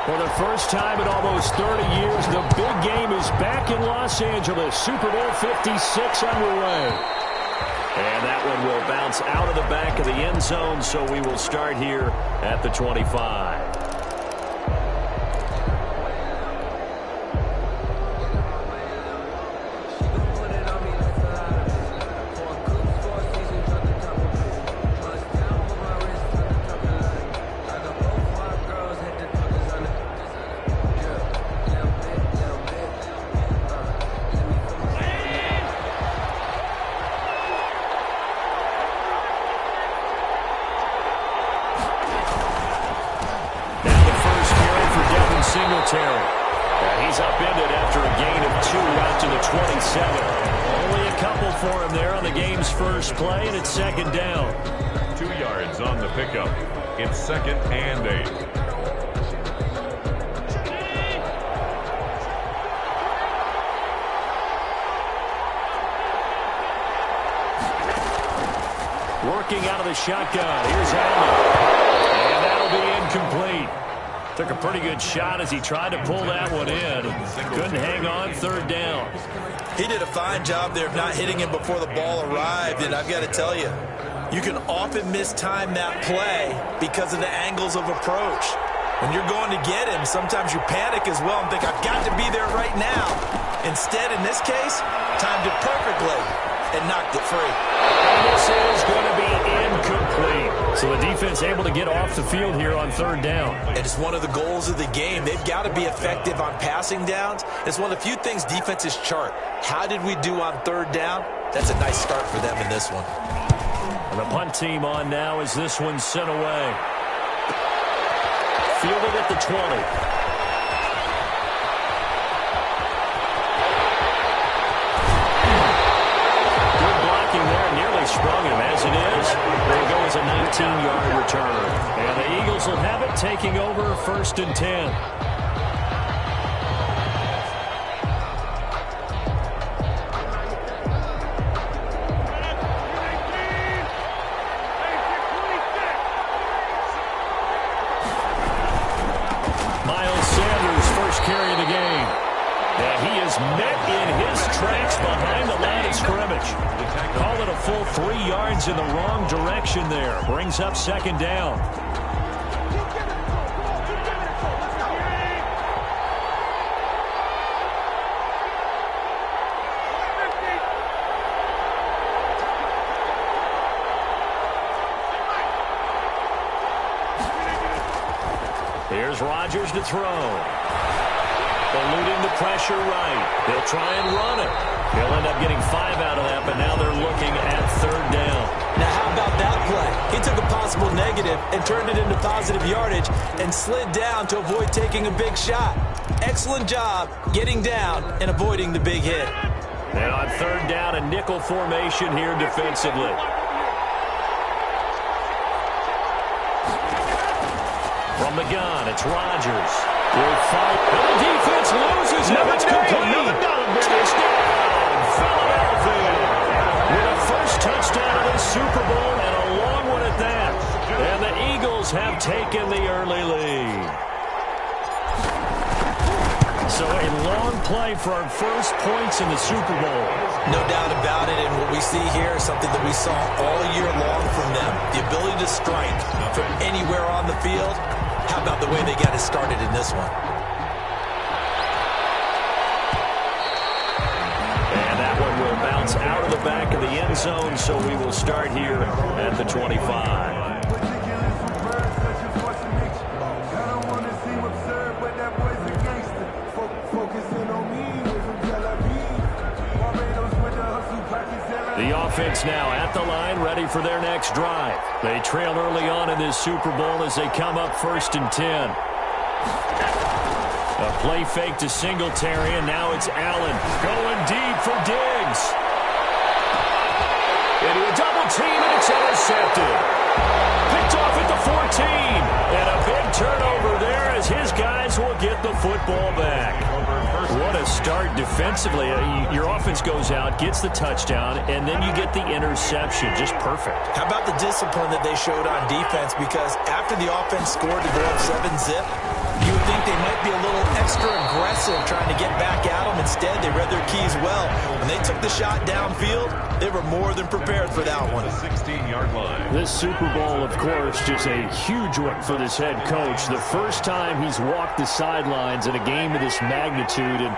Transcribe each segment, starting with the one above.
For the first time in almost 30 years, the big game is back in Los Angeles. Super Bowl 56 underway. And that one will bounce out of the back of the end zone, so we will start here at the 25. He's upended after a gain of 2 out to the 27. Only a couple for him there on the game's first play, and it's second down. 2 yards on the pickup. It's 2nd and 8. Working out of the shotgun. Here's Allen. And that'll be incomplete. Took a pretty good shot as he tried to pull that one in. Couldn't hang on, third down. He did a fine job there of not hitting him before the ball arrived, and I've got to tell you, you can often mistime that play because of the angles of approach. When you're going to get him, sometimes you panic as well and think, I've got to be there right now. Instead, in this case, timed it perfectly and knocked it free. And this is going to be incomplete. So the defense able to get off the field here on third down. And it's one of the goals of the game. They've got to be effective on passing downs. It's one of the few things defenses chart. How did we do on third down? That's a nice start for them in this one. And the punt team on now as this one's sent away. Fielded at the 20. Sprung him as it is. There goes a 19-yard return. And the Eagles will have it, taking over 1st and 10. Miles Sanders, first carry of the game. And he is met in his tracks behind the line of scrimmage. Call it a full 3 yards in the wrong direction there. Brings up second down. Here's Rodgers to throw. Eluding the pressure right. They'll try and run it. He'll end up getting 5 out of that, but now they're looking at third down. Now, how about that play? He took a possible negative and turned it into positive yardage and slid down to avoid taking a big shot. Excellent job getting down and avoiding the big hit. And on third down, a nickel formation here defensively. From the gun, it's Rodgers. Will fight. And the defense loses him. It's complete. Touchdown, Philadelphia. With a first touchdown of the Super Bowl and a long one at that. And the Eagles have taken the early lead. So a long play for our first points in the Super Bowl. No doubt about it, and what we see here is something that we saw all year long from them. The ability to strike from anywhere on the field. How about the way they got it started in this one? And that one will bounce out of the back of the end zone, so we will start here at the 25. The offense now at the line, ready for their next drive. They trail early on in this Super Bowl as they come up 1st and 10. A play fake to Singletary, and now it's Allen going deep for Diggs. Into a double team, and it's intercepted. Picked off at the 14. And a big turnover there as his guys will get the football back. What a start defensively. Your offense goes out, gets the touchdown, and then you get the interception. Just perfect. How about the discipline that they showed on defense? Because after the offense scored to go up 7-zip, you would think think they might be a little extra aggressive trying to get back at them. Instead, they read their keys well. When they took the shot downfield, they were more than prepared for that one. 16-yard line. This Super Bowl, of course, just a huge one for this head coach. The first time he's walked the sidelines in a game of this magnitude. And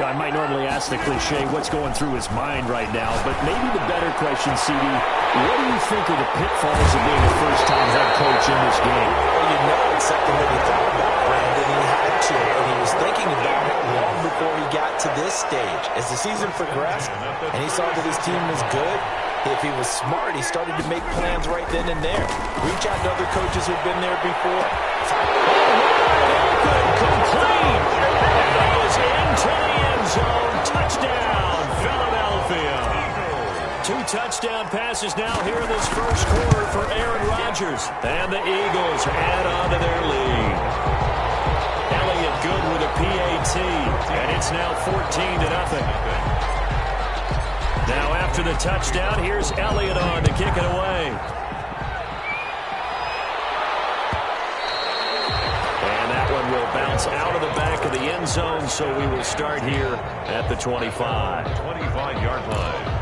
I might normally ask the cliche, what's going through his mind right now? But maybe the better question, CD, what do you think of the pitfalls of being a first-time head coach in this game? Well, you know it's something that he thought about, Brandon. He had to, and he was thinking about it long before he got to this stage. As the season progressed, and he saw that his team was good, if he was smart, he started to make plans right then and there. Reach out to other coaches who've been there before. Complete. That is into the end zone. Touchdown, Philadelphia. 2 touchdown passes now here in this first quarter for Aaron Rodgers. And the Eagles add on to their lead. Elliott good with a PAT. And it's now 14-0. Now after the touchdown, here's Elliott on to kick it away. And that one will bounce out of the back of the end zone, so we will start here at the 25. 25-yard line.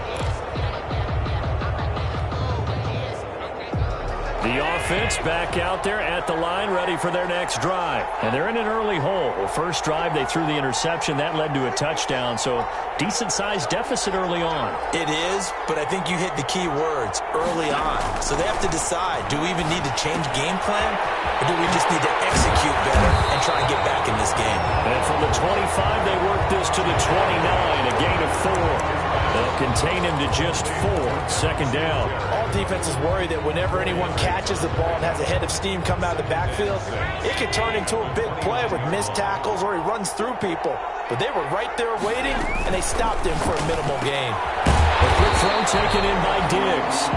The offense back out there at the line, ready for their next drive. And they're in an early hole. First drive, they threw the interception. That led to a touchdown, so decent-sized deficit early on. It is, but I think you hit the key words, early on. So they have to decide, do we even need to change game plan, or do we just need to execute better and try and get back in this game? And from the 25, they work this to the 29, a gain of 4. They'll contain him to just 4. Second down. All defenses worry that whenever anyone catches the ball and has a head of steam come out of the backfield, it could turn into a big play with missed tackles or he runs through people. But they were right there waiting, and they stopped him for a minimal gain. A quick throw taken in by Diggs.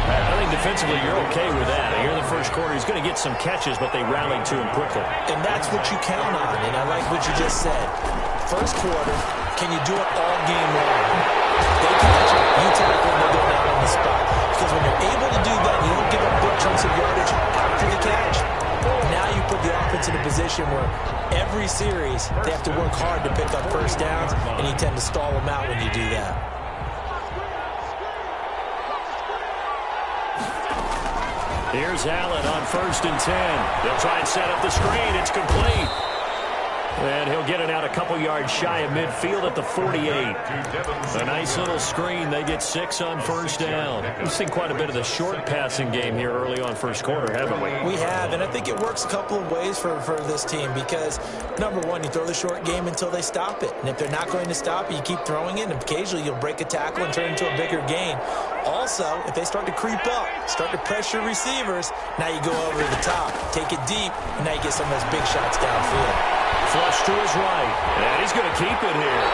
I think defensively you're okay with that. Here in the first quarter, he's going to get some catches, but they rallied to him quickly. And that's what you count on, and I like what you just said. First quarter, can you do it all game long? They catch it, you tackle, and they go down on the spot. Because when you're able to do that, you don't give up big chunks of yardage after the catch. Now you put the offense in a position where every series they have to work hard to pick up first downs, and you tend to stall them out when you do that. Here's Allen on 1st and 10. They'll try and set up the screen. It's complete. And he'll get it out a couple yards shy of midfield at the 48. A nice little screen. They get 6 on first down. We've seen quite a bit of the short passing game here early on first quarter, haven't we? We have, and I think it works a couple of ways for this team because, number one, you throw the short game until they stop it. And if they're not going to stop it, you keep throwing it, and occasionally you'll break a tackle and turn it into a bigger gain. Also, if they start to creep up, start to pressure receivers, now you go over to the top, take it deep, and now you get some of those big shots downfield. Flush to his right, and he's going to keep it here.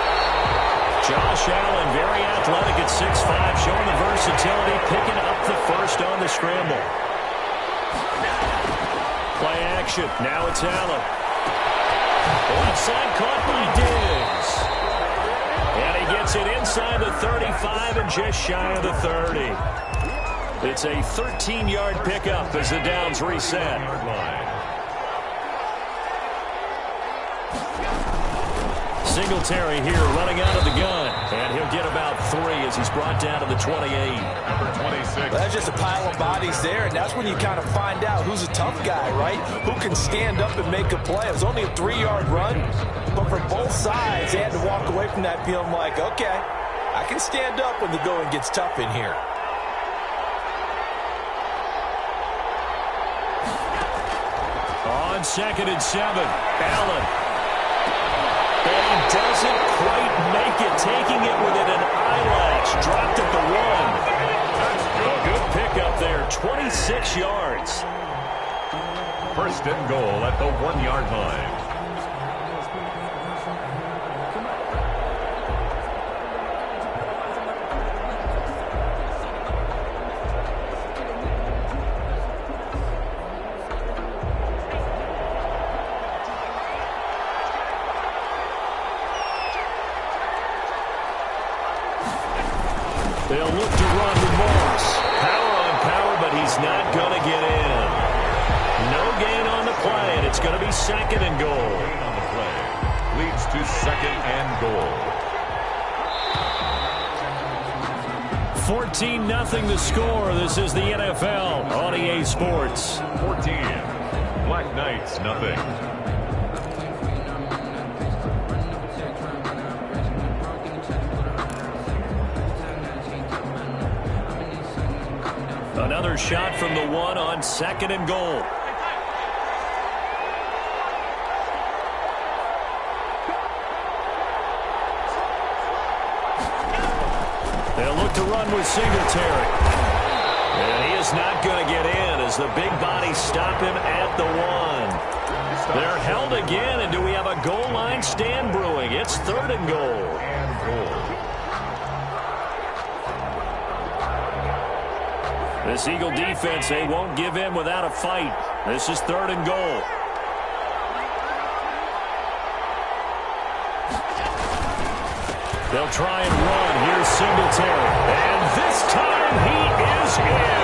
Josh Allen, very athletic at 6'5", showing the versatility, picking up the first on the scramble. Play action, now it's Allen. Left side caught by Diggs. And he gets it inside the 35 and just shy of the 30. It's a 13-yard pickup as the downs reset. Singletary here running out of the gun. And he'll get about 3 as he's brought down to the 28. Number 26. Well, that's just a pile of bodies there, and that's when you kind of find out who's a tough guy, right? Who can stand up and make a play. It was only a 3-yard run, but for both sides, they had to walk away from that feeling like, okay, I can stand up when the going gets tough in here. On 2nd and 7, Allen. And he doesn't quite make it, taking it within an eyelash. Dropped at the 1. A good pickup there, 26 yards. 1st and goal at the 1-yard line. They'll look to run with Morris. Power on power, but he's not going to get in. No gain on the play, and it's going to be second and goal. On the play leads to second and goal. 14-0 the score. This is the NFL on EA Sports. 14. Black Knights, nothing. Another shot from the one on second and goal. They'll look to run with Singletary. And he is not going to get in as the big bodies stop him at the one. They're held again, and do we have a goal line stand brewing? It's third and goal. This Eagle defense, they won't give in without a fight. This is third and goal. They'll try and run. Here's Singletary. And this time he is in.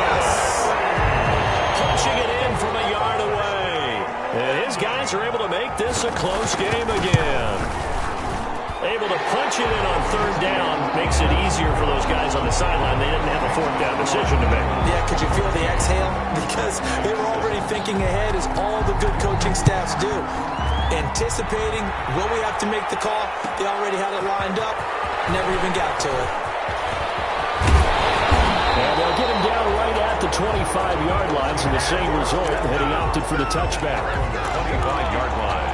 Punching it in from a yard away. And his guys are able to make this a close game again. Able to punch it in on third down makes it easier for those guys on the sideline. They didn't have a fourth down decision to make. Yeah, could you feel the exhale? Because they were already thinking ahead, as all the good coaching staffs do. Anticipating, will we have to make the call? They already had it lined up. Never even got to it. And they'll get him down right at the 25-yard lines, and the same result, and he opted for the touchback. 25-yard line.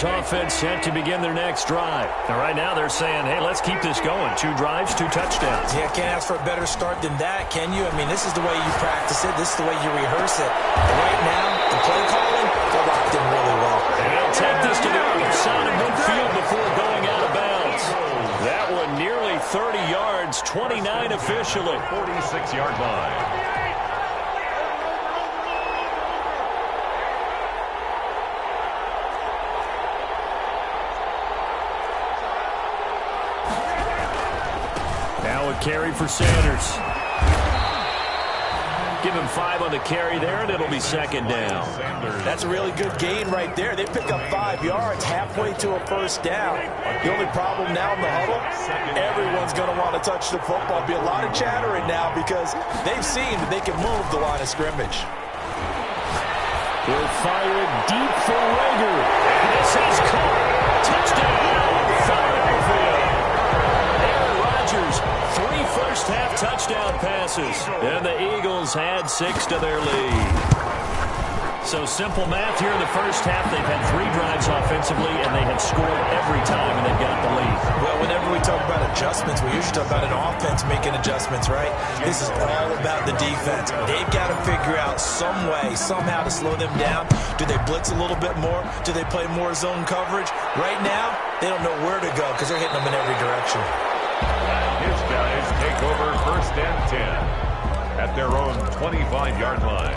Offense set to begin their next drive. And right now they're saying, hey, let's keep this going. 2 drives, 2 touchdowns. Yeah, can't ask for a better start than that, can you? I mean, this is the way you practice it. This is the way you rehearse it. And right now, the play calling, they're locked in really well. And they'll take this to the other side of midfield before going out of bounds. That one nearly 30 yards, 29 officially. 46-yard line. Carry for Sanders. Give him 5 on the carry there, and it'll be second down. That's a really good gain right there. They pick up 5 yards halfway to a first down. The only problem now in the huddle, everyone's going to want to touch the football. Be a lot of chattering now because they've seen that they can move the line of scrimmage. He'll fire it deep for Rager. This is caught. Touchdown, Philadelphia. Aaron Rodgers, 3 first-half touchdown passes, and the Eagles had 6 to their lead. So simple math here in the first half. They've had 3 drives offensively, and they have scored every time, and they've got the lead. Well, whenever we talk about adjustments, we usually talk about an offense making adjustments, right? This is all about the defense. They've got to figure out some way, somehow to slow them down. Do they blitz a little bit more? Do they play more zone coverage? Right now, they don't know where to go because they're hitting them in every direction. His guys take over first and 10 at their own 25-yard line.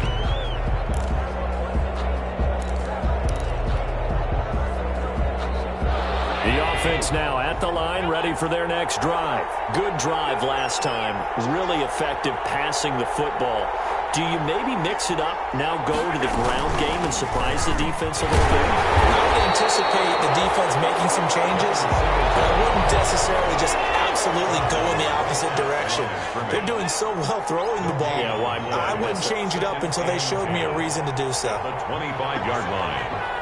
The offense now at the line, ready for their next drive. Good drive last time. Really effective passing the football. Do you maybe mix it up, now go to the ground game and surprise the defense a little bit? I would anticipate the defense making some changes, but I wouldn't necessarily just absolutely go in the opposite direction. They're doing so well throwing the ball. Yeah, well, I wouldn't change it up until they showed me a reason to do so. The 25-yard line.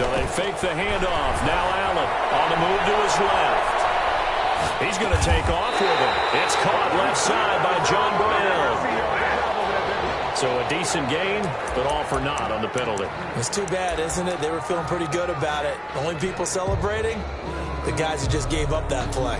So they fake the handoff. Now Allen on the move to his left. He's going to take off with it. It's caught left side by John Brown. So a decent gain, but all for naught on the penalty. It's too bad, isn't it? They were feeling pretty good about it. The only people celebrating, the guys who just gave up that play.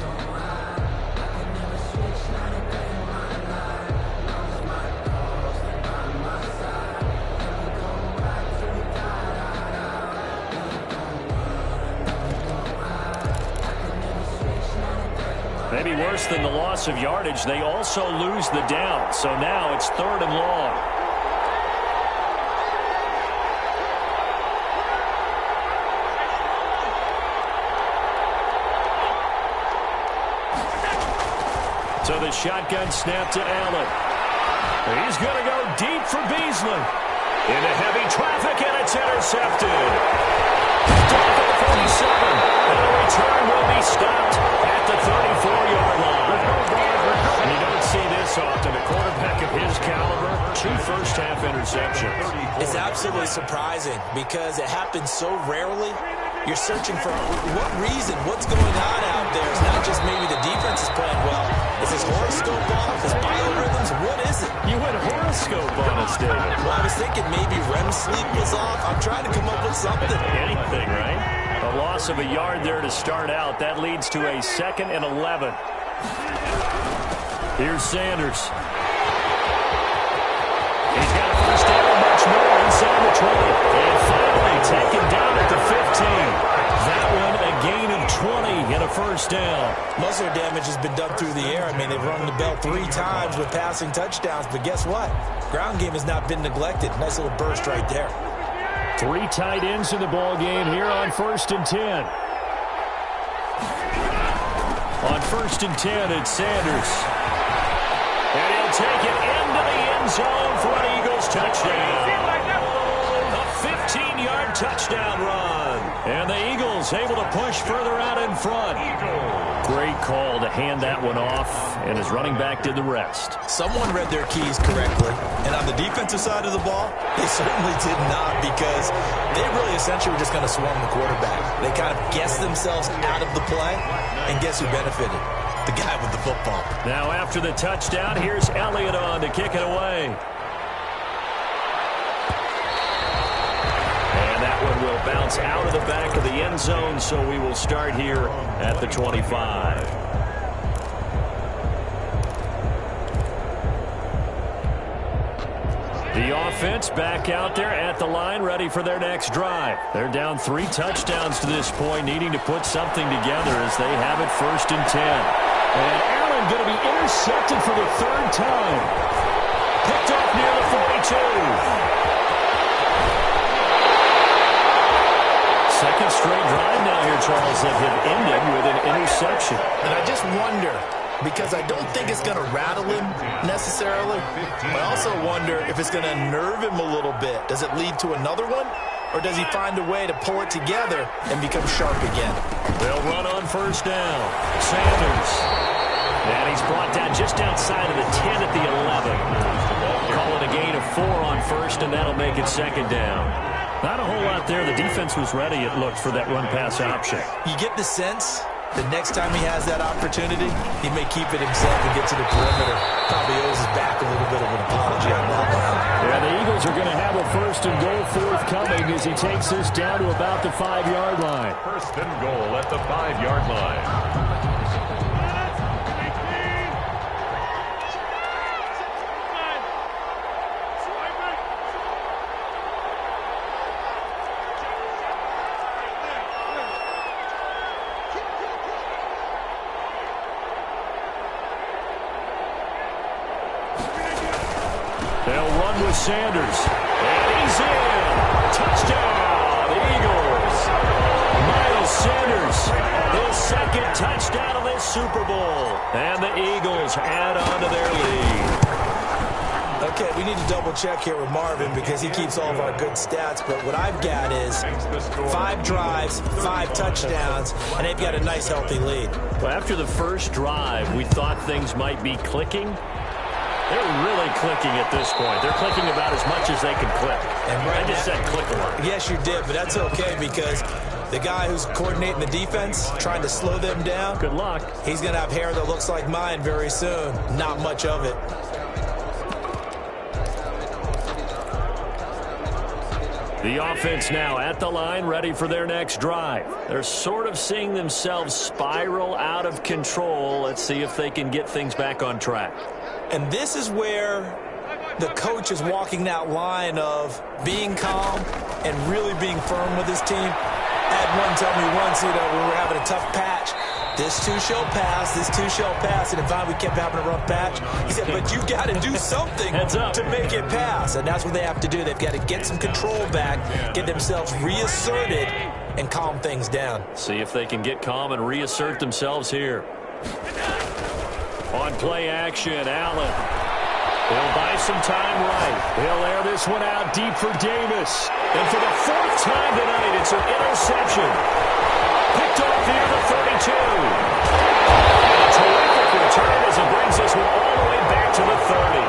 worse than the loss of yardage, they also lose the down. So now it's 3rd and long. So the shotgun snap to Allen. He's going to go deep for Beasley. Into heavy traffic, and it's intercepted. Picked off at the 47. And the return will be stopped at the 34-yard line. And you don't see this often. A quarterback of his caliber, 2 first-half interceptions. It's absolutely surprising because it happens so rarely. You're searching for what reason, what's going on out there. It's not just maybe the defense is playing well. Is his horoscope off? His biorhythms? What is it? You went horoscope on us, David. Well, I was thinking maybe REM sleep was off. I'm trying to come up with something. Anything, right? A loss of a yard there to start out. That leads to a 2nd and 11. Here's Sanders. He's got a first down, much more inside the 20. And finally taken down at the 15. That one a gain of 20 and a first down. Most of their damage has been done through the air. I mean, they've rung the bell 3 times with passing touchdowns. But guess what? Ground game has not been neglected. Nice little burst right there. 3 tight ends in the ball game here on 1st and 10. On 1st and 10, it's Sanders. And he'll take it into the end zone for an Eagles touchdown. A 15-yard touchdown run. And the Eagles able to push further out in front. Great call to hand that one off, and his running back did the rest. Someone read their keys correctly. And on the defensive side of the ball, they certainly did not, because they really essentially were just going to swarm the quarterback. They kind of guessed themselves out of the play, and guess who benefited? The guy with the football. Now after the touchdown, here's Elliott on to kick it away. And that one will bounce out of the back of the end zone, so we will start here at the 25. The offense back out there at the line, ready for their next drive. They're down 3 touchdowns to this point, needing to put something together as they have it 1st and 10. And Allen going to be intercepted for the 3rd time. Picked off near the 42. Second straight drive now here, Charles, that have ended with an interception. And I just wonder, because I don't think it's going to rattle him necessarily. I also wonder if it's going to nerve him a little bit. Does it lead to another one? Or does he find a way to pull it together and become sharp again? They'll run on 1st down. Sanders. And he's brought down just outside of the 10 at the 11. Call it a gain of 4 on 1st, and that'll make it 2nd down. Not a whole lot there. The defense was ready, it looked, for that run-pass option. You get the sense the next time he has that opportunity, he may keep it himself and get to the perimeter. Probably owes his back a little bit of an apology on that one. Yeah, the Eagles are going to have a 1st and goal forthcoming as he takes this down to about the 5-yard line. 1st and goal at the 5-yard line. They'll run with Sanders. And he's in. Touchdown, Eagles. Miles Sanders, his 2nd touchdown of this Super Bowl. And the Eagles add on to their lead. Okay, we need to double check here with Marvin because he keeps all of our good stats. But what I've got is 5 drives, 5 touchdowns, and they've got a nice, healthy lead. Well, after the first drive, we thought things might be clicking. They're really clicking at this point. They're clicking about as much as they can click. And right, I just said click a lot. Yes, you did, but that's okay because the guy who's coordinating the defense, trying to slow them down. Good luck. He's going to have hair that looks like mine very soon. Not much of it. The offense now at the line, ready for their next drive. They're sort of seeing themselves spiral out of control. Let's see if they can get things back on track. And this is where the coach is walking that line of being calm and really being firm with his team. I had one tell me once, we were having a tough patch. This too shall pass. This too shall pass. And if we kept having a rough patch, he said, but you've got to do something to make it pass. And that's what they have to do. They've got to get some control back, get themselves reasserted, and calm things down. See if they can get calm and reassert themselves here. On play action, Allen. He'll buy some time right. He'll air this one out deep for Davis. And for the fourth time tonight, it's an interception. Picked off here to 32. A terrific return as he brings this one all the way back to the 30.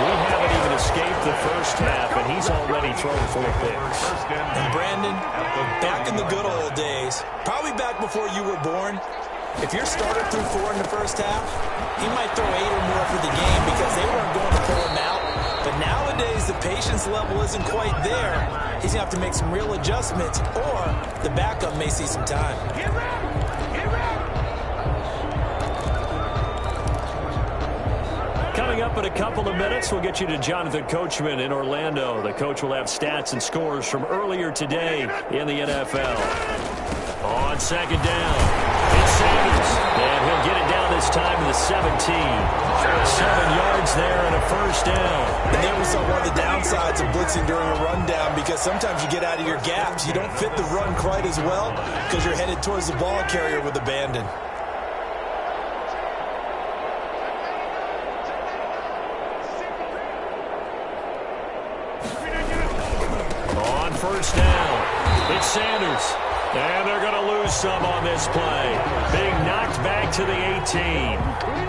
We haven't even escaped the first half, and he's already thrown 4 picks. And Brandon, back in the good old days, probably back before you were born, if your starter threw 4 in the first half, he might throw 8 or more for the game because they weren't going to pull him out. But nowadays, the patience level isn't quite there. He's going to have to make some real adjustments, or the backup may see some time. Coming up in a couple of minutes, we'll get you to Jonathan Coachman in Orlando. The coach will have stats and scores from earlier today in the NFL. On second down, it's Sanders, and he'll get it down this time to the 17. 7 yards there and a first down. And then we saw one of the downsides of blitzing during a rundown, because sometimes you get out of your gaps. You don't fit the run quite as well because you're headed towards the ball carrier with abandon. On first down, it's Sanders. And they're going to lose some on this play. Being knocked back to the 18.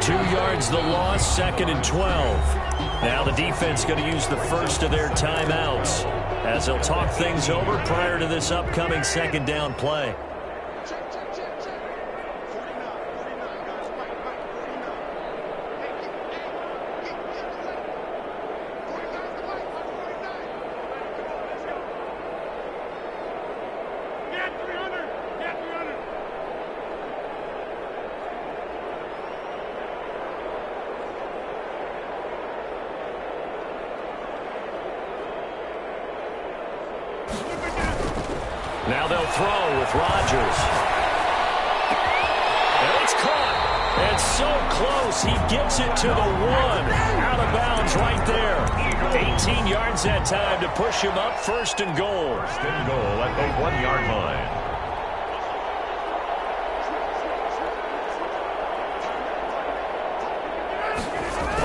2 yards the loss, 2nd and 12. Now the defense going to use the first of their timeouts as they'll talk things over prior to this upcoming second down play. Now they'll throw with Rodgers. And it's caught. And so close. He gets it to the 1. Out of bounds right there. 18 yards that time to push him up. First and goal. First and goal at the 1-yard line.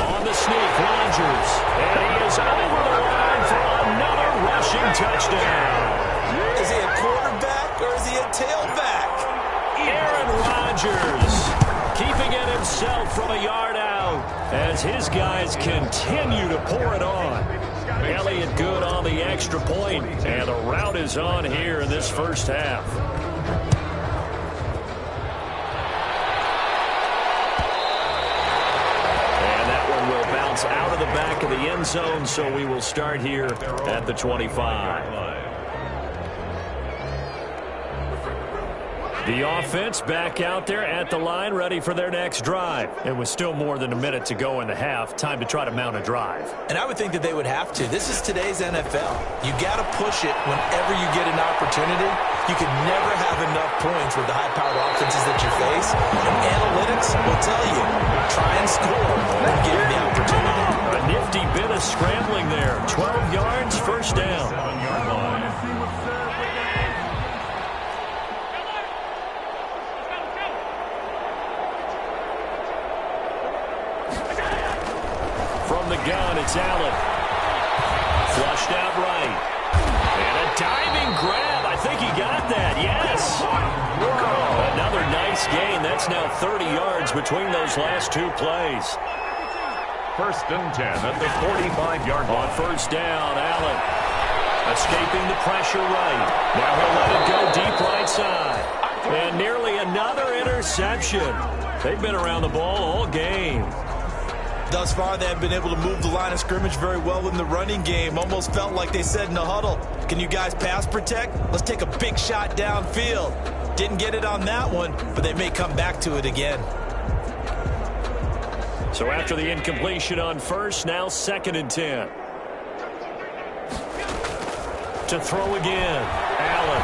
On the sneak, Rodgers. And he is over the line for another rushing touchdown. Is he a quarterback or is he a tailback? Aaron Rodgers keeping it himself from a yard out as his guys continue to pour it on. Elliott good on the extra point, and the route is on here in this first half. And that one will bounce out of the back of the end zone, so we will start here at the 25. The offense back out there at the line, ready for their next drive. It was still more than a minute to go in the half. Time to try to mount a drive. And I would think that they would have to. This is today's NFL. You got to push it whenever you get an opportunity. You can never have enough points with the high-powered offenses that you face. And analytics will tell you, try and score when given the opportunity. A nifty bit of scrambling there. 12 yards, first down. 7-yard line. From the gun, it's Allen. Flushed out right. And a diving grab. I think he got that. Yes. Another nice gain. That's now 30 yards between those last 2 plays. First and 10 at the 45-yard line. On first down, Allen escaping the pressure right. Now he'll let it go deep right side. And nearly another interception. They've been around the ball all game. Thus far, they have been able to move the line of scrimmage very well in the running game. Almost felt like they said in the huddle, can you guys pass protect? Let's take a big shot downfield. Didn't get it on that one, but they may come back to it again. So after the incompletion on first, now 2nd and 10. To throw again, Allen.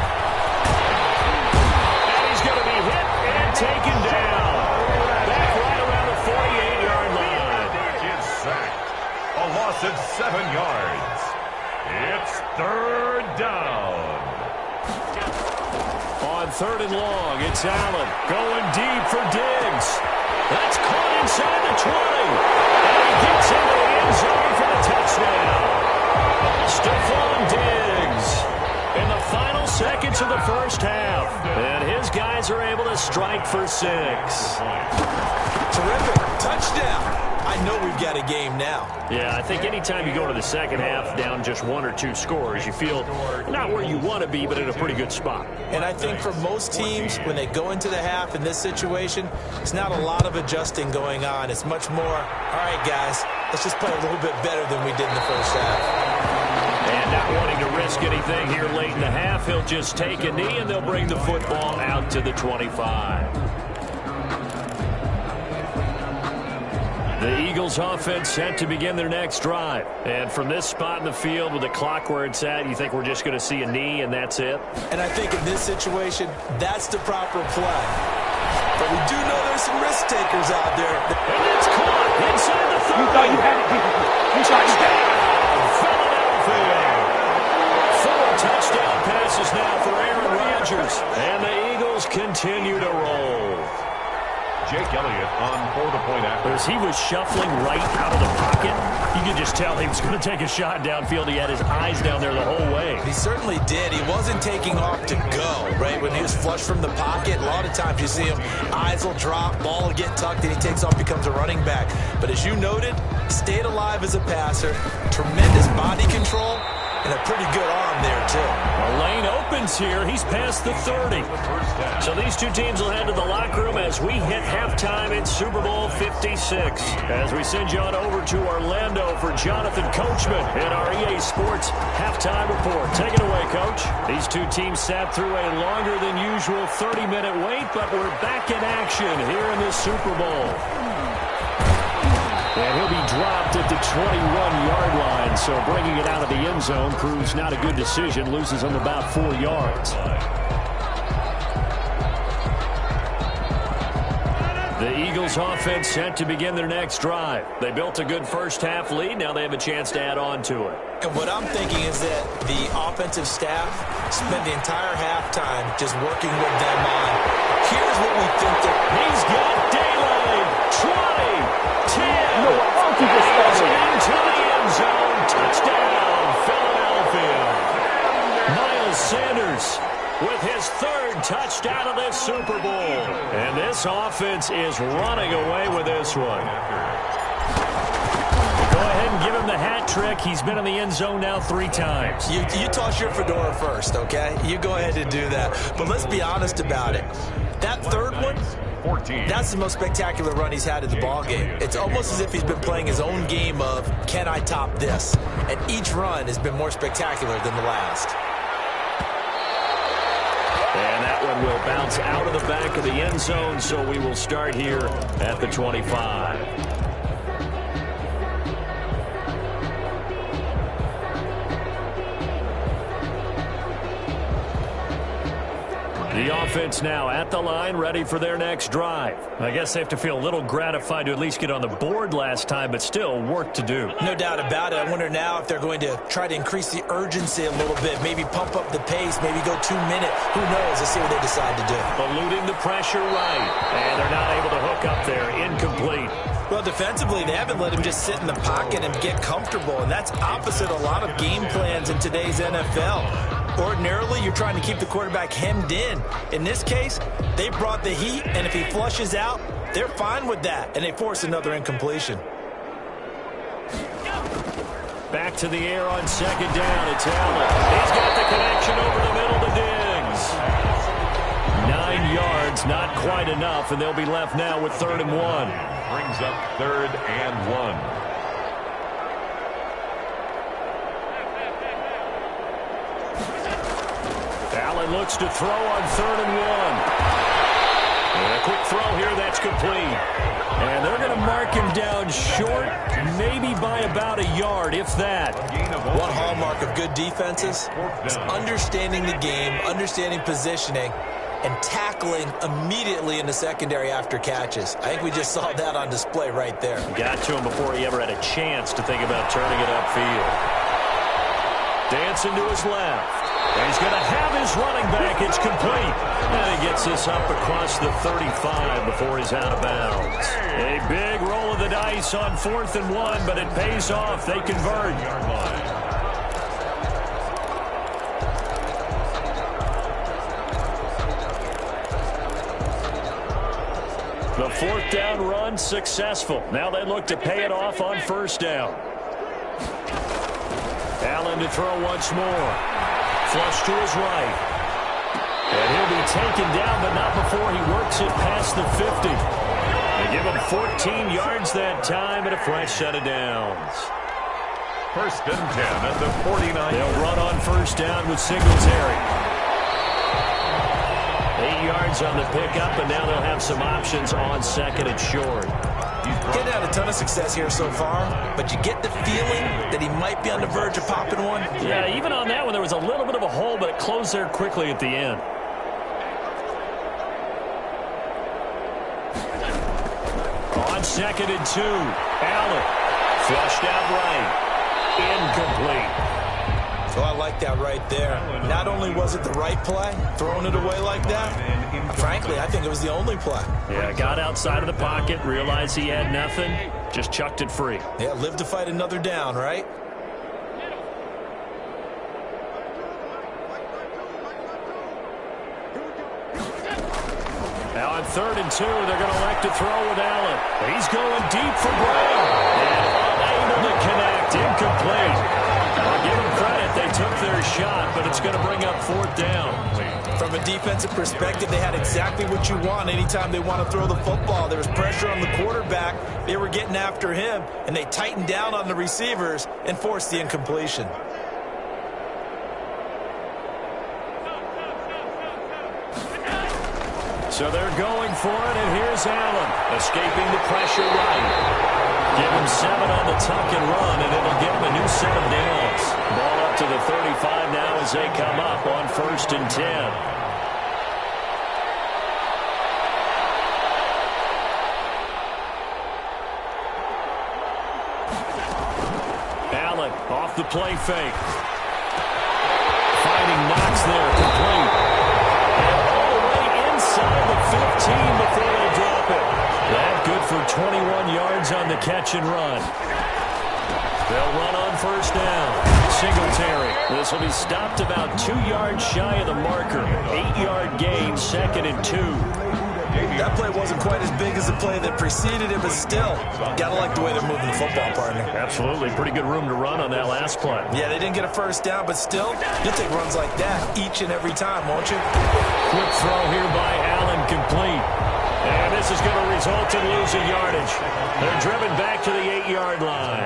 And he's going to be hit and taken down. Back right around the 48-yard line. It's sacked. A loss of 7 yards. It's third down. On third and long, it's Allen going deep for Diggs. That's caught inside the 20. And he gets into the end zone for the touchdown. Stephon Diggs in the final seconds of the first half. And his guys are able to strike for 6. Terrific. Touchdown. I know we've got a game now. Yeah, I think anytime you go to the second half down just 1 or 2 scores, you feel not where you want to be, but in a pretty good spot. And I think for most teams, when they go into the half in this situation, it's not a lot of adjusting going on. It's much more, all right, guys, let's just play a little bit better than we did in the first half. And not wanting to risk anything here late in the half, he'll just take a knee, and they'll bring the football out to the 25. The Eagles offense set to begin their next drive. And from this spot in the field with the clock where it's at, you think we're just going to see a knee and that's it? And I think in this situation, that's the proper play. But we do know there's some risk takers out there. And it's caught inside the 30. You thought you had it. Touchdown, Philadelphia. 4 touchdown passes now for Aaron Rodgers. And the Eagles continue to roll. Jake Elliott on for the point after. As he was shuffling right out of the pocket, you could just tell he was going to take a shot downfield. He had his eyes down there the whole way. He certainly did. He wasn't taking off to go, right? When he was flush from the pocket, a lot of times you see him, eyes will drop, ball will get tucked, and he takes off, becomes a running back. But as you noted, stayed alive as a passer, tremendous body control, and a pretty good arm there, too. The lane opens here. He's past the 30. So these two teams will head to the locker room as we hit halftime in Super Bowl 56. As we send you on over to Orlando for Jonathan Coachman in our EA Sports halftime report. Take it away, Coach. These two teams sat through a longer than usual 30-minute wait, but we're back in action here in the Super Bowl. And he'll be dropped at the 21-yard line, so bringing it out of the end zone proves not a good decision. Loses him about 4 yards. The Eagles offense set to begin their next drive. They built a good first half lead. Now they have a chance to add on to it. And what I'm thinking is that the offensive staff spent the entire halftime just working with them on, here's what we think that he's got daylight. 20, 10, into the end zone. Touchdown, Philadelphia. Miles Sanders with his 3rd touchdown of this Super Bowl. And this offense is running away with this one. Go ahead and give him the hat trick. He's been in the end zone now 3 times. You toss your fedora first, okay? You go ahead and do that. But let's be honest about it. That 3rd one, 14. That's the most spectacular run he's had in the ballgame. It's almost as if he's been playing his own game of, can I top this? And each run has been more spectacular than the last. And that one will bounce out of the back of the end zone, so we will start here at the 25. The offense now at the line, ready for their next drive. I guess they have to feel a little gratified to at least get on the board last time, but still work to do. No doubt about it. I wonder now if they're going to try to increase the urgency a little bit, maybe pump up the pace, maybe go 2 minute. Who knows? Let's see what they decide to do. Eluding the pressure right, and they're not able to hook up there. Incomplete. Well, defensively, they haven't let him just sit in the pocket and get comfortable, and that's opposite a lot of game plans in today's NFL. Ordinarily, you're trying to keep the quarterback hemmed in. In this case, they brought the heat, and if he flushes out, they're fine with that, and they force another incompletion. Back to the air on 2nd down. It's Allen. He's got the connection over the middle to Diggs. 9 yards, not quite enough, and they'll be left now with 3rd and 1. Brings up 3rd and 1. Allen looks to throw on 3rd and 1. And a quick throw here, that's complete. And they're going to mark him down short, maybe by about a yard, if that. One hallmark of good defenses is understanding the game, understanding positioning, and tackling immediately in the secondary after catches. I think we just saw that on display right there. Got to him before he ever had a chance to think about turning it upfield. Dancing to his left. And he's going to have his running back. It's complete. And he gets this up across the 35 before he's out of bounds. A big roll of the dice on 4th and 1, but it pays off. They convert. The 4th down run successful. Now they look to pay it off on 1st down. Allen to throw once more. Flush to his right. And he'll be taken down, but not before he works it past the 50. They give him 14 yards that time and a fresh set of downs. 1st and 10 at the 49. They'll run on 1st down with Singletary. 8 yards on the pickup, and now they'll have some options on 2nd and short. Getting had a ton of success here so far, but you get the feeling that he might be on the verge of popping one. Yeah, even on that one, there was a little bit of a hole, but it closed there quickly at the end. On 2nd and 2, Allen flushed out right. Incomplete. So I like that right there. Not only was it the right play, throwing it away like that, frankly, I think it was the only play. Yeah, got outside of the pocket, realized he had nothing, just chucked it free. Yeah, live to fight another down, right? Now on 3rd and 2, they're going to elect to throw with Allen. He's going deep for Brown. And unable to connect. Incomplete. I'll give them credit. They took their shot, but it's going to bring up 4th down. From a defensive perspective, they had exactly what you want anytime they want to throw the football. There was pressure on the quarterback. They were getting after him, and they tightened down on the receivers and forced the incompletion. So they're going for it, and here's Allen, escaping the pressure right. Give him 7 on the tuck and run, and it'll give him a new set of downs. Ball up to the 35 now as they come up on 1st and 10. Allen off the play fake. Finding Knox there, complete. And all the way inside the 15 before they drop it. That good for 21 yards on the catch and run. They'll run on 1st down. Singletary. This will be stopped about 2 yards shy of the marker. 8-yard gain, 2nd and 2. That play wasn't quite as big as the play that preceded it, but still, gotta like the way they're moving the football, partner. Absolutely. Pretty good room to run on that last play. Yeah, they didn't get a 1st down, but still, you'll take runs like that each and every time, won't you? Quick throw here by Allen, complete. And this is going to result in losing yardage. They're driven back to the 8-yard line.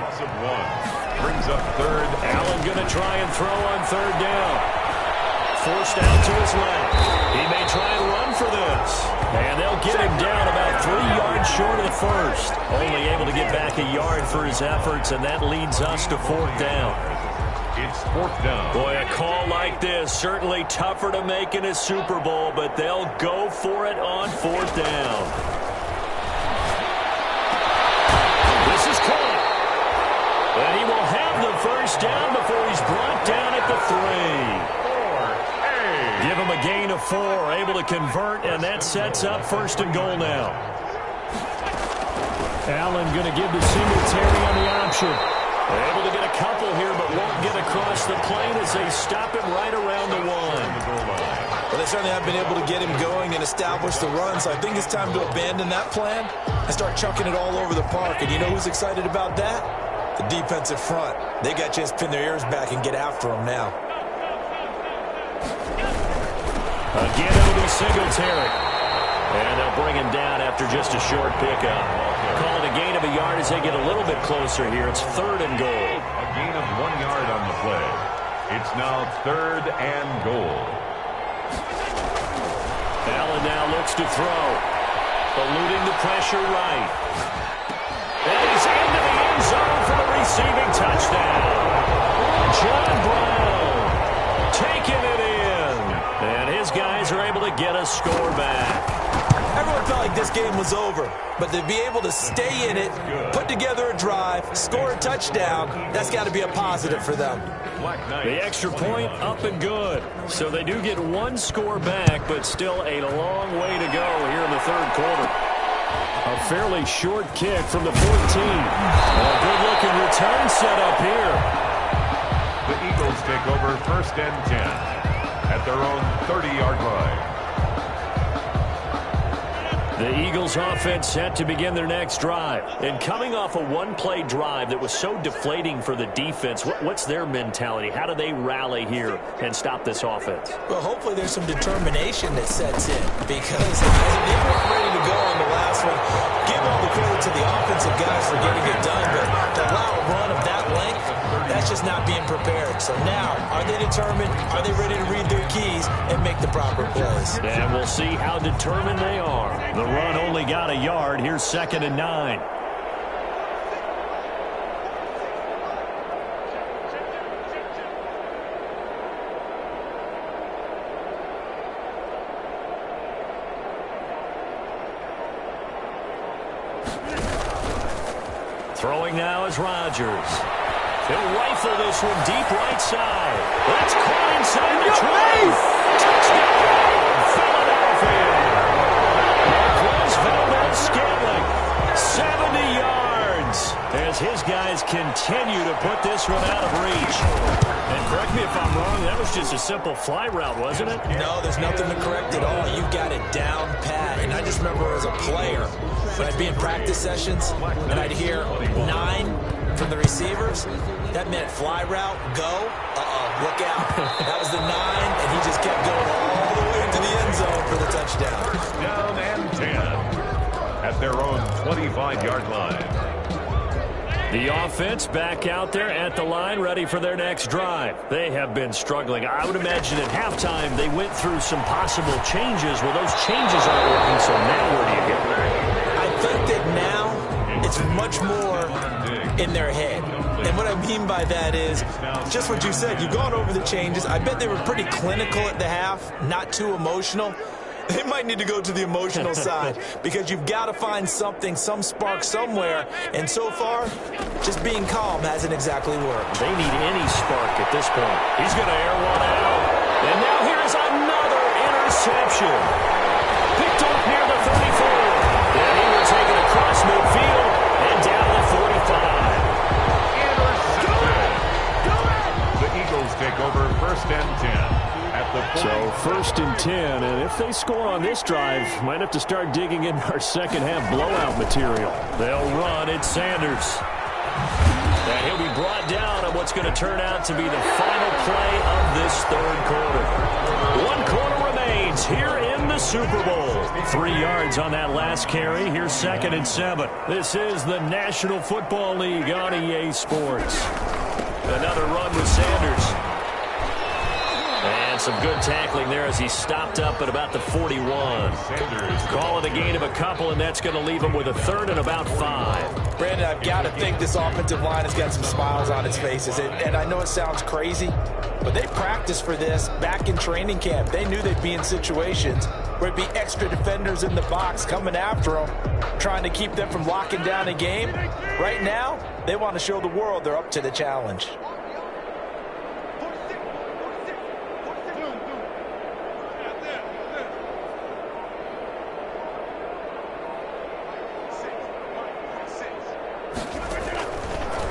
Brings up 3rd. Allen going to try and throw on 3rd down. Forced out to his left. He may try and run for this. And they'll get him down about 3 yards short of the 1st. Only able to get back a yard for his efforts, and that leads us to 4th down. It's 4th down. Boy, a call like this, certainly tougher to make in a Super Bowl, but they'll go for it on 4th down. This is caught. And he will have the 1st down before he's brought down at the 3. Give him a gain of 4, able to convert, and that sets up 1st and goal now. Allen going to give the Singletary on the option. Able to get a couple here, but won't get across the plane as they stop him right around the 1. Well, they certainly have been able to get him going and establish the run, so I think it's time to abandon that plan and start chucking it all over the park. And you know who's excited about that? The defensive front. They got a chance to pin their ears back and get after him now. Again, it'll be Singletary. And they'll bring him down after just a short pickup. Called a gain of a yard as they get a little bit closer here. It's 3rd and goal. A gain of 1 yard on the play. It's now 3rd and goal. Allen now looks to throw. Eluding the pressure right. And he's into the end zone for the receiving touchdown. John Brown taking it in. And his guys are able to get a score. like this game was over. But to be able to stay in it, put together a drive, score a touchdown, that's got to be a positive for them. The extra point up and good. So they do get one score back, but still a long way to go here in the third quarter. A fairly short kick from the 14. A good-looking return set up here. The Eagles take over 1st and 10 at their own 30-yard line. The Eagles offense set to begin their next drive. And coming off a one-play drive that was so deflating for the defense, what's their mentality? How do they rally here and stop this offense? Well, hopefully there's some determination that sets in, because they weren't ready to go on the last one. Give all the credit to the offensive guys for getting it done, but to allow a run of that length, that's just not being prepared. So now, are they determined? Are they ready to read their keys and make the proper plays? And we'll see how determined they are. The run only got a yard. Here's 2nd and 9. Throwing now is Rodgers. He'll rifle this one deep right side. That's caught inside the 20. Touchdown, Philadelphia. Scantling, 70 yards, as his guys continue to put this one out of reach. And correct me if I'm wrong, that was just a simple fly route, wasn't it? No, there's nothing to correct at all. You've got it down pat. And I just remember as a player, when I'd be in practice sessions, and I'd hear 9 from the receivers, that meant fly route, go, look out. That was the 9, and he just kept going all the way into the end zone for the touchdown. Down and 10. At their own 25-yard line. The offense back out there at the line, ready for their next drive. They have been struggling. I would imagine at halftime they went through some possible changes. Well, those changes aren't working, so now where do you go? I think that now it's much more in their head. And what I mean by that is just what you said. You've gone over the changes. I bet they were pretty clinical at the half, not too emotional. They might need to go to the emotional side, because you've got to find something, some spark somewhere. And so far, just being calm hasn't exactly worked. They need any spark at this point. He's going to air one out. And now here's another interception. Picked off near the 34. And he will take it across midfield and down the 45. The Eagles take over 1st and 10. So 1st and 10, and if they score on this drive, might have to start digging in our second half blowout material. They'll run at Sanders. And he'll be brought down on what's going to turn out to be the final play of this third quarter. 1 quarter remains here in the Super Bowl. 3 yards on that last carry. Here's 2nd and 7. This is the National Football League on EA Sports. Another run with Sanders. And some good tackling there as he stopped up at about the 41. Calling a gain of a couple, and that's going to leave him with a 3rd and about 5. Brandon, I've got to think this offensive line has got some smiles on its faces. And I know it sounds crazy, but they practiced for this back in training camp. They knew they'd be in situations where it'd be extra defenders in the box coming after them, trying to keep them from locking down a game. Right now, they want to show the world they're up to the challenge.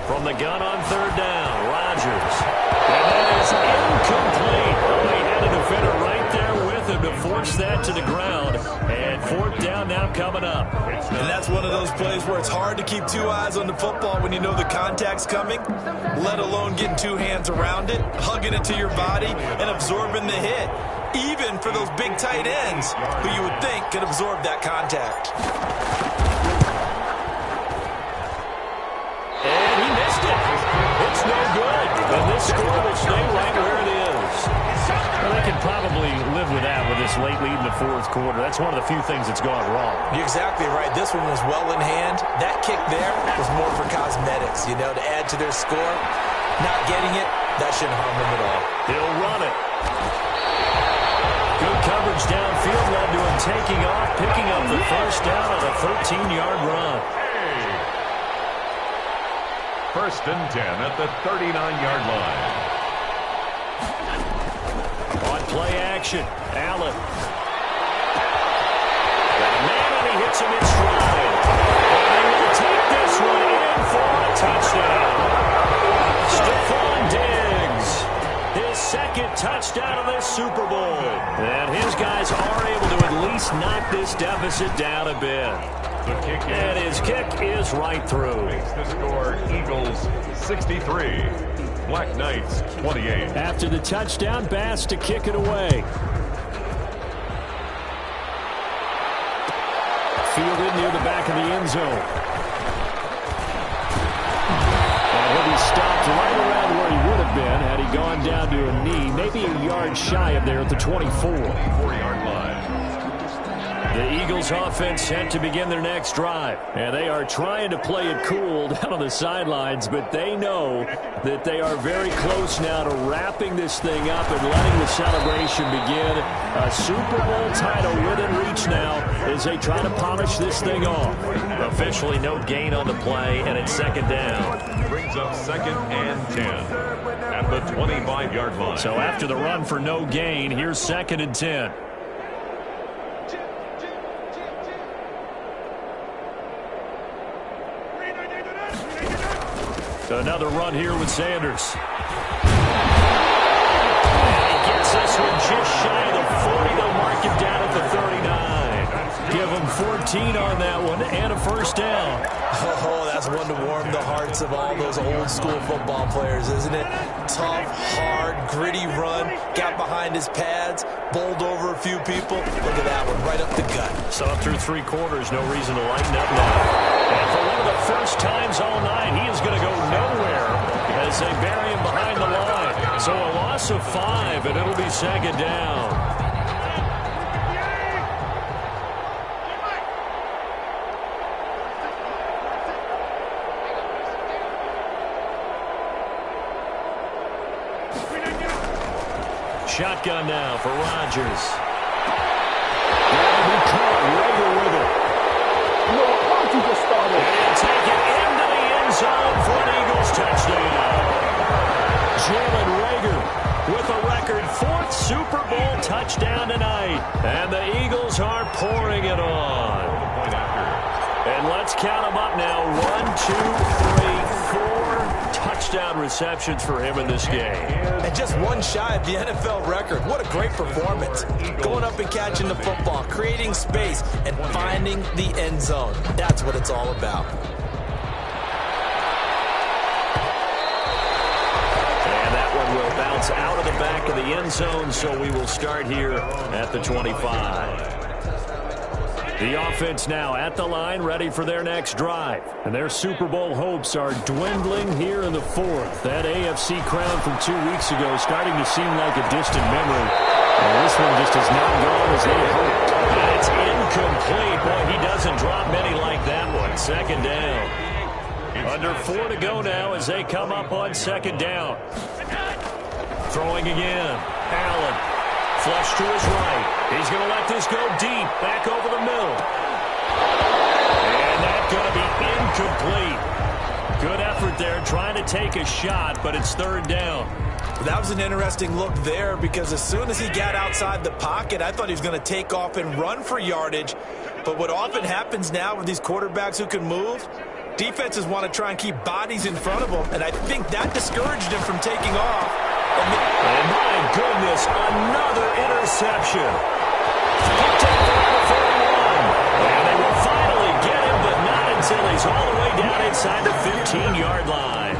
From the gun on 3rd down, Rodgers. And that is incomplete. Oh, he had a defender right there with him to force that to the ground. And 4th down now coming up. And that's one of those plays where it's hard to keep 2 eyes on the football when you know the contact's coming, let alone getting 2 hands around it, hugging it to your body, and absorbing the hit. Even for those big tight ends who you would think could absorb that contact. It's no good. And this score will stay right where it is. Well, they can probably live with that with this late lead in the 4th quarter. That's one of the few things that's gone wrong. You're exactly right. This one was well in hand. That kick there was more for cosmetics, to add to their score. Not getting it, that shouldn't harm them at all. He'll run it. Good coverage downfield led to him taking off, picking up the first down on a 13-yard run. First and 10 at the 39-yard line. On play action, Allen. Got a man, and he hits him in stride. And they will take this one in for a touchdown. Stephon Diggs, his second touchdown of this Super Bowl. And his guys are able to at least knock this deficit down a bit. And his kick is right through. Makes the score Eagles 63, Black Knights 28. After the touchdown, Bass to kick it away. Fielded near the back of the end zone. And he'll be stopped right around where he would have been had he gone down to a knee, maybe a yard shy of there at the 24. 4-yard line. The Eagles offense set to begin their next drive. And they are trying to play it cool down on the sidelines, but they know that they are very close now to wrapping this thing up and letting the celebration begin. A Super Bowl title within reach now as they try to polish this thing off. Officially no gain on the play, and it's second down. Brings up second and 10 at the 25-yard line. So after the run for no gain, here's second and 10. Another run here with Sanders. And he gets this one just shy of the 40. They'll mark him down at the 39. Give him 14 on that one and a first down. Oh, that's one to warm the hearts of all those old school football players, isn't it? Tough, hard, gritty run. Got behind his pads, bowled over a few people. Look at that one, right up the gut. So up through three quarters, no reason to lighten up now. And for one of the first times all night, he is going to go nowhere as they bury him behind the line. So a loss of 5, and it'll be second down. Shotgun now for Rodgers. That'll be caught. Rager with it. Why don't you just start it? And take it into the end zone for an Eagles touchdown. Jalen Rager with a record 4th Super Bowl touchdown tonight. And the Eagles are pouring it on. And let's count them up now. 1, 2, 3, 4 touchdown receptions for him in this game. And just one shy of the NFL record. What a great performance. Going up and catching the football, creating space, and finding the end zone. That's what it's all about. And that one will bounce out of the back of the end zone, so we will start here at the 25. The offense now at the line, ready for their next drive. And their Super Bowl hopes are dwindling here in the 4th. That AFC crown from 2 weeks ago starting to seem like a distant memory. And this one just has not gone as they hoped. And it's incomplete. Boy, he doesn't drop many like that one. Second down. Under 4 to go now as they come up on second down. Throwing again. Allen. Flush to his right. He's going to let this go deep. Back over the middle. And that's going to be incomplete. Good effort there trying to take a shot, but it's third down. That was an interesting look there because as soon as he got outside the pocket, I thought he was going to take off and run for yardage. But what often happens now with these quarterbacks who can move, defenses want to try and keep bodies in front of them, and I think that discouraged him from taking off. And my goodness, another interception. Picked up around the 41. And they will finally get him, but not until he's all the way down inside the 15-yard line.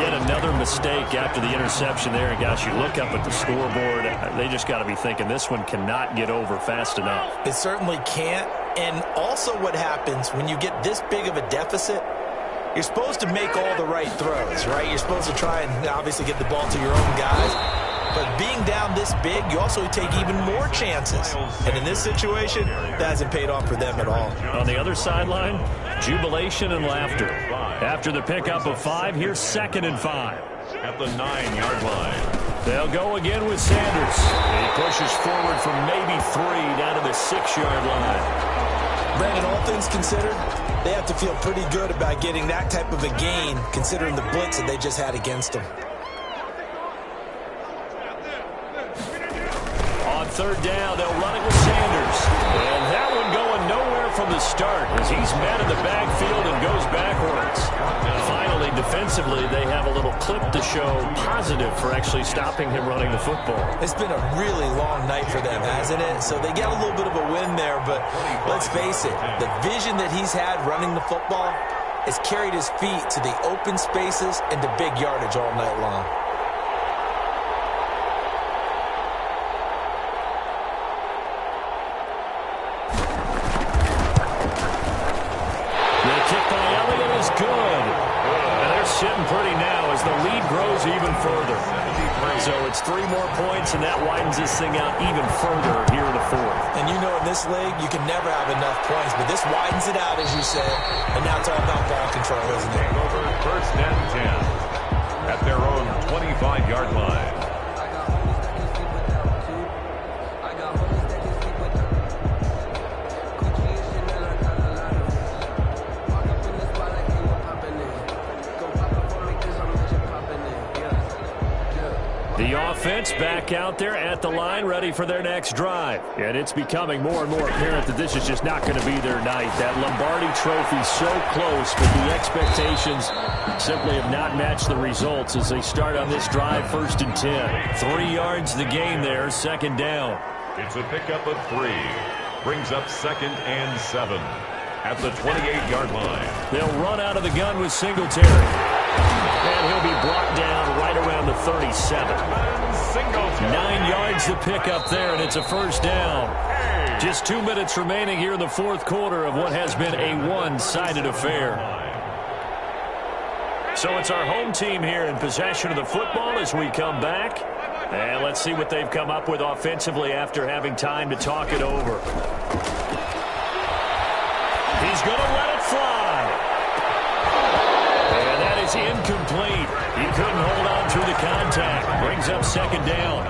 Yet another mistake after the interception there. And gosh, you look up at the scoreboard, they just got to be thinking this one cannot get over fast enough. It certainly can't. And also what happens when you get this big of a deficit, you're supposed to make all the right throws, right? You're supposed to try and obviously get the ball to your own guys. But being down this big, you also take even more chances. And in this situation, that hasn't paid off for them at all. On the other sideline, jubilation and laughter. After the pickup of 5, here's second and 5. at the 9-yard line. They'll go again with Sanders. He pushes forward from maybe 3 down to the 6-yard line. Brandon, all things considered, they have to feel pretty good about getting that type of a gain, considering the blitz that they just had against them. On third down, they'll run it with Sanders. And that one going nowhere from the start as he's met in the backfield and goes backwards. Finally, defensively, they have a little clip to show positive for actually stopping him running the football. It's been a really long night for them, hasn't it? So they got a little bit of a win there, but let's face it, the vision that he's had running the football has carried his feet to the open spaces and to big yardage all night long. Sitting pretty now as the lead grows even further. So it's 3 more points, and that widens this thing out even further here in the 4th. And you know in this league, you can never have enough points, but this widens it out, as you said, and now it's all about ball control, isn't it? Over first and 10 at their own 25-yard line. The offense back out there at the line, ready for their next drive. And it's becoming more and more apparent that this is just not going to be their night. That Lombardi Trophy so close, but the expectations simply have not matched the results as they start on this drive, 1st and 10. 3 yards the gain there, 2nd down. It's a pickup of 3. Brings up 2nd and 7 at the 28-yard line. They'll run out of the gun with Singletary. And he'll be brought down right around the 37. 9 yards to pick up there, and it's a 1st down. Just 2 minutes remaining here in the 4th quarter of what has been a one-sided affair. So it's our home team here in possession of the football as we come back. And let's see what they've come up with offensively after having time to talk it over. He's going to let it fly. And that is incomplete. He couldn't hold on through the contact. Brings up 2nd down.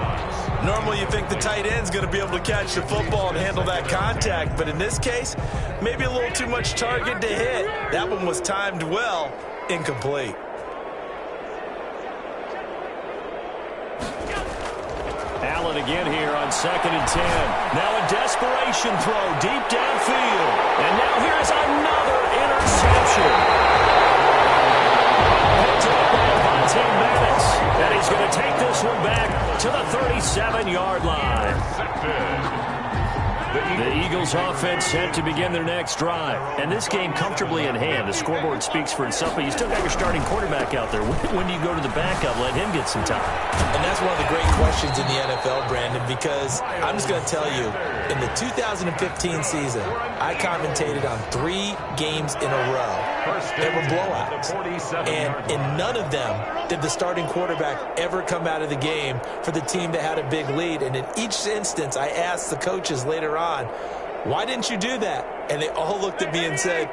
Normally you think the tight end's going to be able to catch the football and handle that contact, but in this case, maybe a little too much target to hit. That one was timed well, incomplete. Allen again here on 2nd and 10. Now a desperation throw deep downfield. And now here's another interception. Picked up by Madden. And he's going to take this one back to the 37-yard line. The Eagles offense set to begin their next drive. And this game comfortably in hand. The scoreboard speaks for itself, but you still got your starting quarterback out there. When do you go to the backup, let him get some time? And that's one of the great questions in the NFL, Brandon, because I'm just going to tell you, in the 2015 season, I commentated on 3 games in a row. They were blowouts. And in none of them did the starting quarterback ever come out of the game for the team that had a big lead. And in each instance, I asked the coaches later on, why didn't you do that? And they all looked at me and said,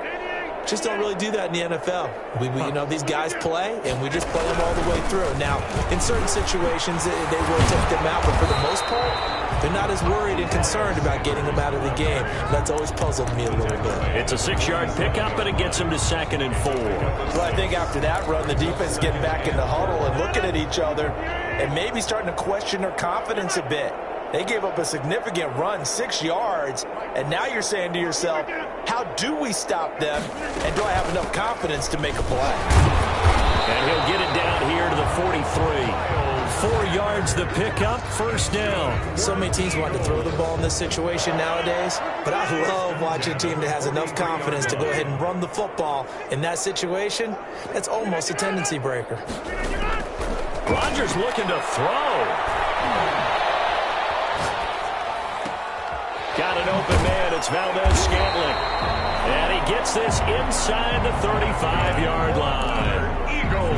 just don't really do that in the NFL. You know, these guys play, and we just play them all the way through. Now, in certain situations, they will take them out, but for the most part, they're not as worried and concerned about getting them out of the game. That's always puzzled me a little bit. It's a 6-yard pickup, but it gets them to 2nd and 4. Well, I think after that run, the defense is getting back in the huddle and looking at each other and maybe starting to question their confidence a bit. They gave up a significant run, 6 yards, and now you're saying to yourself, how do we stop them, and do I have enough confidence to make a play? And he'll get it down here to the 43. 4 yards the pickup, 1st down. So many teams want to throw the ball in this situation nowadays, but I love watching a team that has enough confidence to go ahead and run the football. In that situation, that's almost a tendency breaker. Rodgers looking to throw. Got an open man. It's Valdez-Scantling. And he gets this inside the 35-yard line.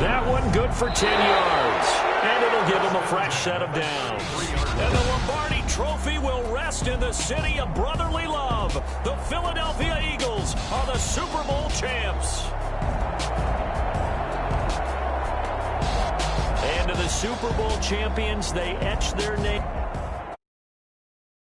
That one good for 10 yards. And it'll give him a fresh set of downs. And the Lombardi Trophy will rest in the city of brotherly love. The Philadelphia Eagles are the Super Bowl champs. Super Bowl champions, they etch their name.